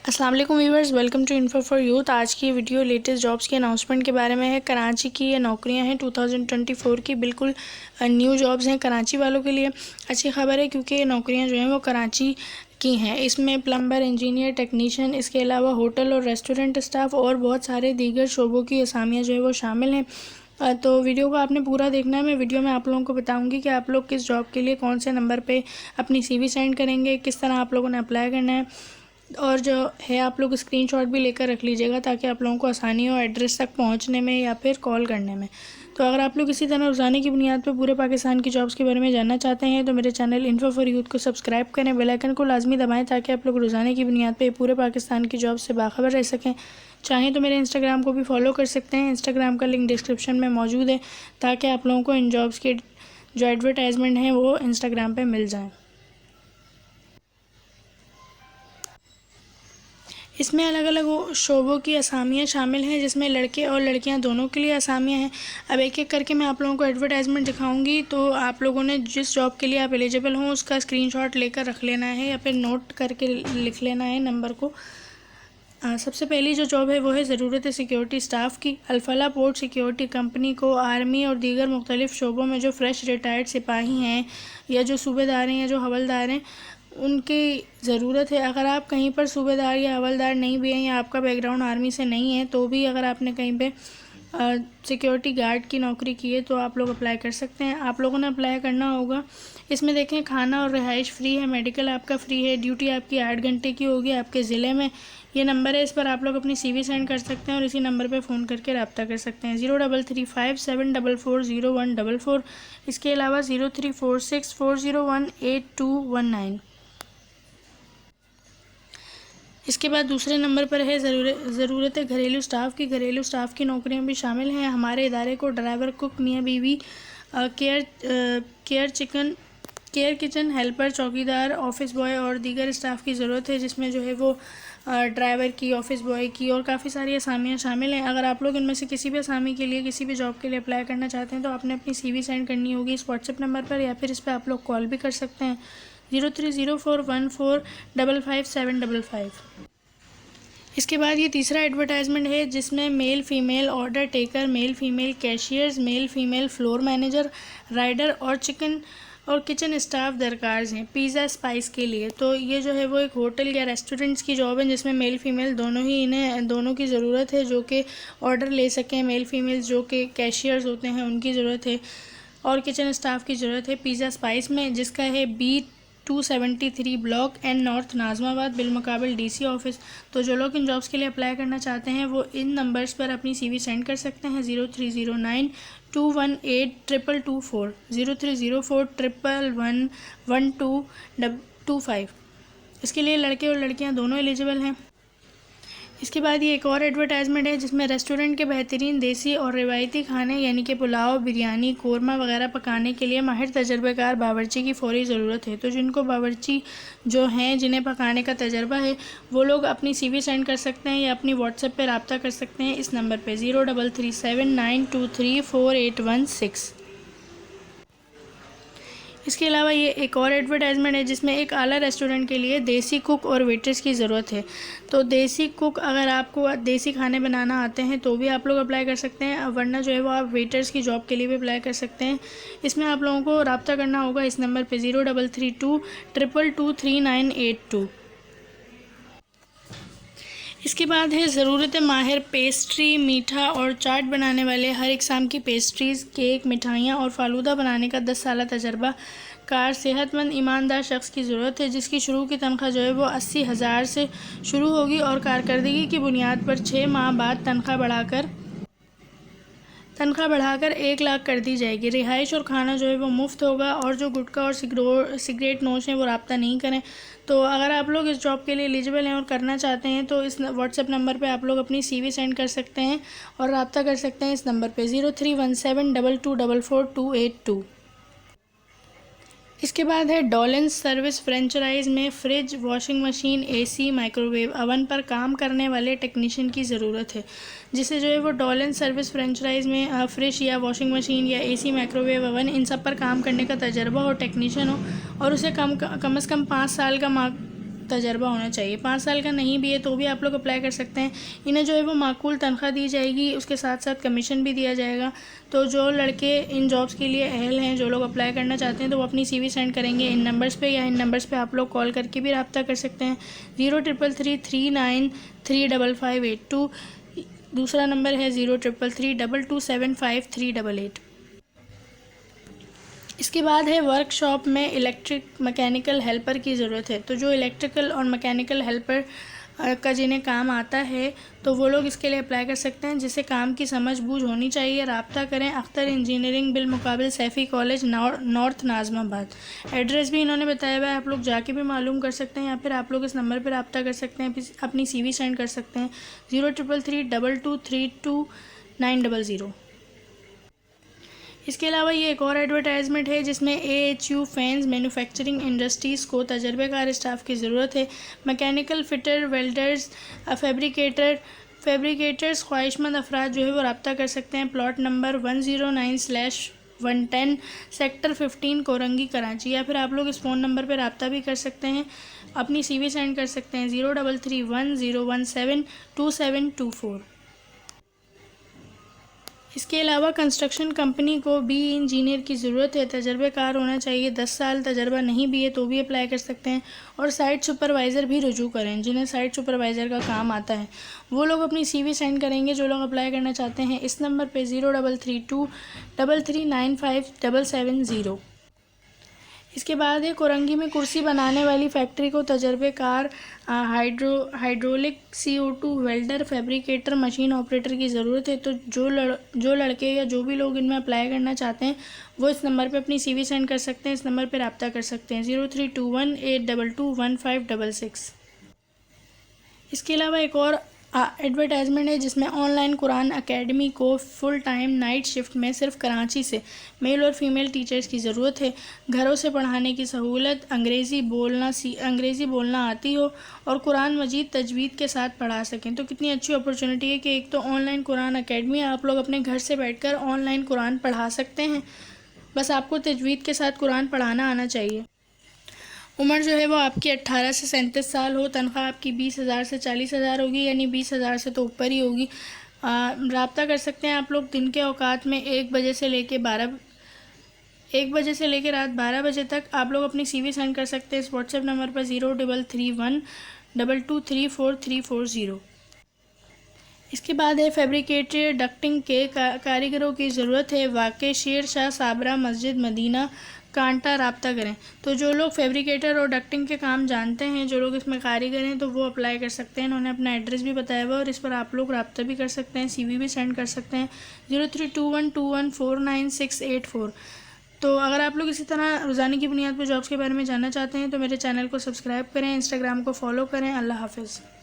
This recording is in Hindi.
अस्सलाम वालेकुम viewers, welcome to info for youth. आज की वीडियो लेटेस्ट जॉब्स की अनाउंसमेंट के बारे में है। कराची की ये नौकरियां हैं 2024 की, बिल्कुल न्यू जॉब्स हैं कराची वालों के लिए। अच्छी खबर है क्योंकि ये नौकरियां जो हैं वो कराची की हैं। इसमें प्लम्बर, इंजीनियर, टेक्नीशियन, इसके अलावा होटल और रेस्टोरेंट स्टाफ और बहुत सारे दीगर शोबों की असामियाँ जो है वो शामिल हैं। तो वीडियो को आपने पूरा देखना है। मैं वीडियो में आप लोगों को बताऊंगी कि आप लोग किस जॉब के लिए कौन से नंबर पे अपनी CV सेंड करेंगे, किस तरह आप लोगों ने अप्लाई करना है, और जो है आप लोग स्क्रीनशॉट भी लेकर रख लीजिएगा ताकि आप लोगों को आसानी हो एड्रेस तक पहुंचने में या फिर कॉल करने में। तो अगर आप लोग इसी तरह रोज़ाना की बुनियाद पर पूरे पाकिस्तान की जॉब्स के बारे में जानना चाहते हैं तो मेरे चैनल इन्फो फॉर यूथ को सब्सक्राइब करें, बेल आइकन को लाजमी दबाएं ताकि आप लोग रोज़ाना की बुनियाद पर पूरे पाकिस्तान की जॉब से बाखबर रह सकें। चाहें तो मेरे इंस्टाग्राम को भी फॉलो कर सकते हैं। इंस्टाग्राम का लिंक डिस्क्रिप्शन में मौजूद है ताकि आप लोगों को इन जॉब्स के जो एडवर्टाइजमेंट हैं वो इंस्टाग्राम पर मिल जाएँ। इसमें अलग अलग शोबों की असामियाँ शामिल हैं जिसमें लड़के और लड़कियां दोनों के लिए असामियाँ हैं। अब एक एक करके मैं आप लोगों को एडवर्टाइजमेंट दिखाऊंगी, तो आप लोगों ने जिस जॉब के लिए आप एलिजिबल हों उसका स्क्रीनशॉट लेकर रख लेना है या फिर नोट करके लिख लेना है नंबर को। सबसे पहली जो जॉब है वो है ज़रूरत है सिक्योरिटी स्टाफ की। अल-फलाह पोर्ट सिक्योरिटी कंपनी को आर्मी और दीगर मुख्तलिफ़ शोबों में जो फ्रेश रिटायर्ड सिपाही हैं या जो सूबेदार हैं या जो हवलदार हैं उनकी ज़रूरत है। अगर आप कहीं पर सूबेदार या हवलदार नहीं भी हैं या आपका बैकग्राउंड आर्मी से नहीं है तो भी अगर आपने कहीं पे सिक्योरिटी गार्ड की नौकरी की है तो आप लोग अप्लाई कर सकते हैं। आप लोगों ने अप्लाई करना होगा। इसमें देखें खाना और रिहाइश फ्री है, मेडिकल आपका फ्री है, ड्यूटी आपकी 8 घंटे की होगी आपके ज़िले में। ये नंबर है, इस पर आप लोग अपनी CV सेंड कर सकते हैं और इसी नंबर पे फ़ोन करके रब्ता कर सकते हैं 033574401444। इसके अलावा 0346401819। इसके बाद दूसरे नंबर पर है ज़रूरत है घरेलू स्टाफ की। घरेलू स्टाफ की नौकरियां भी शामिल हैं। हमारे इदारे को ड्राइवर, कुक, मियाँ बीवी, केयर किचन हेल्पर, चौकीदार, ऑफिस बॉय और दीगर स्टाफ की ज़रूरत है, जिसमें जो है वो ड्राइवर की, ऑफिस बॉय की और काफ़ी सारी असामियाँ शामिल हैं। अगर आप लोग इनमें से किसी भी असामी के लिए, किसी भी जॉब के लिए अप्लाई करना चाहते हैं तो आपने अपनी CV सेंड करनी होगी इस व्हाट्सएप नंबर पर, या फिर इस पर आप लोग कॉल भी कर सकते हैं 030414555755। इसके बाद ये तीसरा एडवर्टाइजमेंट है जिसमें male female order taker, male female cashiers, male female floor manager, rider और किचन स्टाफ दरकार हैं पिज़्ज़ा स्पाइस के लिए। तो ये जो है वो एक होटल या रेस्टोरेंट्स की जॉब है जिसमें मेल फीमेल दोनों की ज़रूरत है जो कि ऑर्डर ले सकें। मेल फीमेल जो कि कैशियर्स होते हैं उनकी ज़रूरत है और किचन स्टाफ की ज़रूरत है पिज़्ज़ा स्पाइस में, जिसका है B273 block N north Nazimabad बिलमुकाबिल DC ऑफिस। तो जो लोग इन जॉब्स के लिए अप्लाई करना चाहते हैं वो इन नंबर्स पर अपनी CV सेंड कर सकते हैं 0309218224 0304111225। इसके लिए लड़के और लड़कियां दोनों एलिजिबल हैं। इसके बाद ये एक और एडवर्टाइजमेंट है जिसमें रेस्टोरेंट के बेहतरीन देसी और रिवायती खाने यानी कि पुलाव, बिरयानी, कोरमा वगैरह पकाने के लिए माहिर तजर्बेकार बावर्ची की फ़ौरी ज़रूरत है। तो जिनको बावर्ची जो हैं जिन्हें पकाने का तजर्बा है वो लोग अपनी CV सेंड कर सकते हैं या अपनी व्हाट्सएप पर रब्ता कर सकते हैं इस नंबर पर 033792348116। इसके अलावा ये एक और एडवर्टाइजमेंट है जिसमें एक आला रेस्टोरेंट के लिए देसी कुक और वेटर्स की ज़रूरत है। तो देसी कुक, अगर आपको देसी खाने बनाना आते हैं तो भी आप लोग अप्लाई कर सकते हैं, वरना जो है वो आप वेटर्स की जॉब के लिए भी अप्लाई कर सकते हैं। इसमें आप लोगों को रब्ता करना होगा इस नंबर पर 0332223982। इसके बाद है ज़रूरत है माहिर पेस्ट्री, मीठा और चाट बनाने वाले, हर इकसाम की पेस्ट्रीज़, केक, मिठाइयाँ और फालूदा बनाने का 10 साल तजर्बा कार सेहतमंद ईमानदार शख्स की ज़रूरत है, जिसकी शुरू की तनख्वाह जो है वो 80,000 से शुरू होगी और कारकर्दगी की बुनियाद पर 6 माह बाद तनख्वाह बढ़ाकर 1 लाख कर दी जाएगी। रिहाइश और खाना जो है वो मुफ्त होगा और जो गुटखा और सिगरेट नोश हैं वो रब्ता नहीं करें। तो अगर आप लोग इस जॉब के लिए एलिजिबल हैं और करना चाहते हैं तो इस व्हाट्सएप नंबर पे आप लोग अपनी CV सेंड कर सकते हैं और रब्ता कर सकते हैं इस नंबर पे 031722444282। इसके बाद है डॉलेंस सर्विस फ्रेंचाइज में fridge, washing machine, AC, microwave oven पर काम करने वाले टेक्नीशियन की ज़रूरत है, जिसे जो है वो डॉलेंस सर्विस फ्रेंचाइज में फ्रिज या वॉशिंग मशीन या AC, माइक्रोवेव अवन इन सब पर काम करने का तजर्बा हो, टेक्नीशियन हो और उसे कम से कम 5 साल का तजर्बा होना चाहिए। 5 साल का नहीं भी है तो भी आप लोग अप्लाई कर सकते हैं। इन्हें जो है वो माकूल तनख्वाह दी जाएगी, उसके साथ साथ कमीशन भी दिया जाएगा। तो जो लड़के इन जॉब्स के लिए अहल हैं, जो लोग अप्लाई करना चाहते हैं, तो वो अपनी CV सेंड करेंगे इन नंबर्स पे, या इन नंबर्स पे आप लोग कॉल करके भी रब्ता कर सकते हैं। 0333393582। दूसरा नंबर है 0333227538। इसके बाद है वर्कशॉप में इलेक्ट्रिक मैकेनिकल हेल्पर की ज़रूरत है। तो जो इलेक्ट्रिकल और मैकेनिकल हेल्पर का जिन्हें काम आता है तो वो लोग इसके लिए अप्लाई कर सकते हैं, जिसे काम की समझ बूझ होनी चाहिए। रब्ता करें अख्तर इंजीनियरिंग बिलमुकाबिल Saifi college north Nazimabad. Address भी इन्होंने बताया हुआ है, आप लोग जाके भी मालूम कर सकते हैं, या फिर आप लोग इस नंबर पर रब्ता कर सकते हैं, अपनी CV सेंड कर सकते हैं 033322323900। इसके अलावा ये एक और एडवर्टाइजमेंट है जिसमें AHU फैंस मैन्युफैक्चरिंग इंडस्ट्रीज़ को तजर्बेकार स्टाफ की ज़रूरत है। मैकेनिकल फिटर, वेल्डर्स, फैब्रिकेटर्स ख्वाहिशमंद अफराद जो है वो रब्ता कर सकते हैं। Plot number 109/110 sector 15 Korangi Karachi. या फिर आप लोग इस फ़ोन नंबर पर रब्ता भी कर सकते हैं, अपनी CV सेंड कर सकते हैं 033101722724। इसके अलावा कंस्ट्रक्शन कंपनी को भी इंजीनियर की ज़रूरत है। तजर्बेकार होना चाहिए, 10 साल तजर्बा नहीं भी है तो भी अप्लाई कर सकते हैं। और साइट सुपरवाइज़र भी रुजू करें, जिन्हें साइट सुपरवाइज़र का काम आता है वो लोग अपनी CV सेंड करेंगे, जो लोग अप्लाई करना चाहते हैं, इस नंबर पे 033233957770। इसके बाद है कोरंगी में कुर्सी बनाने वाली फैक्ट्री को तजर्बेकार hydraulic CO2 welder, fabricator, machine operator की ज़रूरत है। तो जो लड़के या जो भी लोग इनमें अप्लाई करना चाहते हैं वो इस नंबर पे अपनी CV सेंड कर सकते हैं, इस नंबर पे रब्ता कर सकते हैं 032182211566। इसके अलावा एक और एडवर्टाइजमेंट है जिसमें ऑनलाइन कुरान एकेडमी को फुल टाइम नाइट शिफ्ट में सिर्फ कराची से मेल और फीमेल टीचर्स की ज़रूरत है। घरों से पढ़ाने की सहूलत, अंग्रेज़ी बोलना आती हो और कुरान मजीद तजवीद के साथ पढ़ा सकें। तो कितनी अच्छी अपॉर्चुनिटी है कि एक तो ऑनलाइन कुरान एकेडमी, आप लोग अपने घर से बैठकर ऑनलाइन कुरान पढ़ा सकते हैं, बस आपको तजवीद के साथ कुरान पढ़ाना आना चाहिए। उम्र जो है वो आपकी 18 से 37 साल हो। तनख्वाह आपकी 20,000 से 40,000 होगी, यानी 20,000 से तो ऊपर ही होगी। रब्ता कर सकते हैं आप लोग दिन के औकात में 1 बजे से लेकर रात 12 बजे तक। आप लोग अपनी CV सेंड कर सकते हैं इस व्हाट्सएप नंबर पर 033122343440। इसके बाद है फैब्रिकेटर डक्टिंग के कारीगरों की ज़रूरत है। वाक़ई शेर शाह साबरा मस्जिद मदीना कांटा। रब्ता करें। तो जो लोग फैब्रिकेटर और डक्टिंग के काम जानते हैं, जो लोग इसमें कारीगर हैं, तो वो अप्लाई कर सकते हैं। उन्होंने अपना एड्रेस भी बताया हुआ और इस पर आप लोग रब्ता भी कर सकते हैं, CV भी सेंड कर सकते हैं 0321214968 तो अगर आप लोग इसी तरह रोज़ाना की बुनियाद पर जॉब्स के बारे में जानना चाहते हैं तो मेरे चैनल को सब्सक्राइब करें, इंस्टाग्राम को फॉलो करें। अल्लाह हाफ़िज़।